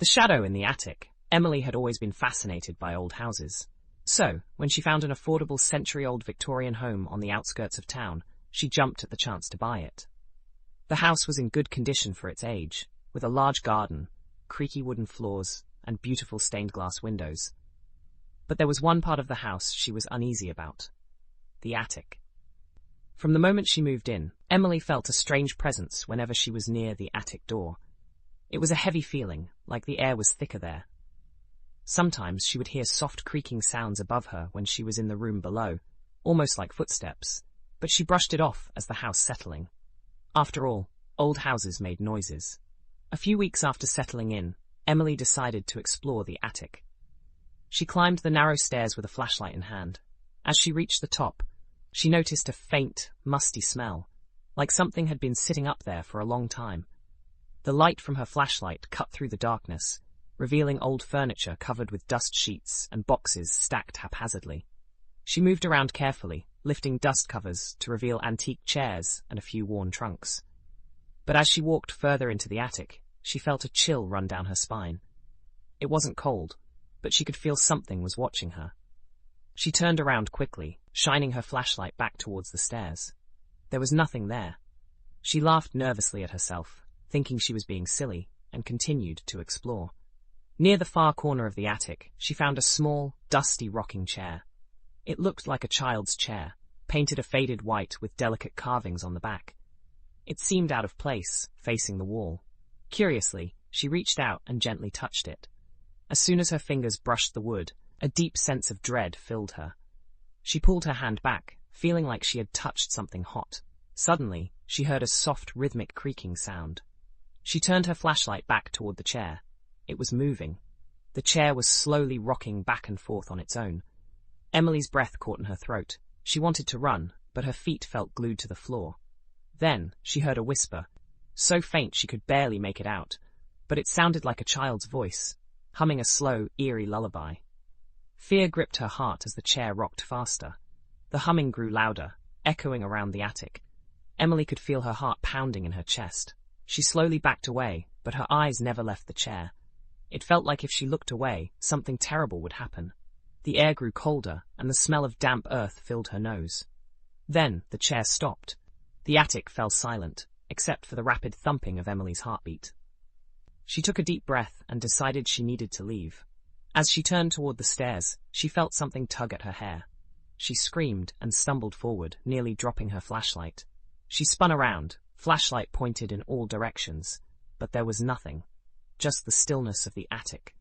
The shadow in the attic. Emily had always been fascinated by old houses. So, when she found an affordable century-old Victorian home on the outskirts of town, she jumped at the chance to buy it. The house was in good condition for its age, with a large garden, creaky wooden floors, and beautiful stained glass windows. But there was one part of the house she was uneasy about: the attic. From the moment she moved in, Emily felt a strange presence whenever she was near the attic door. It was a heavy feeling, like the air was thicker there. Sometimes she would hear soft creaking sounds above her when she was in the room below, almost like footsteps, but she brushed it off as the house settling. After all, old houses made noises. A few weeks after settling in, Emily decided to explore the attic. She climbed the narrow stairs with a flashlight in hand. As she reached the top, she noticed a faint, musty smell, like something had been sitting up there for a long time. The light from her flashlight cut through the darkness, revealing old furniture covered with dust sheets and boxes stacked haphazardly. She moved around carefully, lifting dust covers to reveal antique chairs and a few worn trunks. But as she walked further into the attic, she felt a chill run down her spine. It wasn't cold, but she could feel something was watching her. She turned around quickly, shining her flashlight back towards the stairs. There was nothing there. She laughed nervously at herself, thinking she was being silly, and continued to explore. Near the far corner of the attic, she found a small, dusty rocking chair. It looked like a child's chair, painted a faded white with delicate carvings on the back. It seemed out of place, facing the wall. Curiously, she reached out and gently touched it. As soon as her fingers brushed the wood, a deep sense of dread filled her. She pulled her hand back, feeling like she had touched something hot. Suddenly, she heard a soft, rhythmic creaking sound. She turned her flashlight back toward the chair. It was moving. The chair was slowly rocking back and forth on its own. Emily's breath caught in her throat. She wanted to run, but her feet felt glued to the floor. Then, she heard a whisper, so faint she could barely make it out, but it sounded like a child's voice, humming a slow, eerie lullaby. Fear gripped her heart as the chair rocked faster. The humming grew louder, echoing around the attic. Emily could feel her heart pounding in her chest. She slowly backed away, but her eyes never left the chair. It felt like if she looked away, something terrible would happen. The air grew colder, and the smell of damp earth filled her nose. Then the chair stopped. The attic fell silent, except for the rapid thumping of Emily's heartbeat. She took a deep breath and decided she needed to leave. As she turned toward the stairs, she felt something tug at her hair. She screamed and stumbled forward, nearly dropping her flashlight. She spun around, flashlight pointed in all directions, but there was nothing, just the stillness of the attic.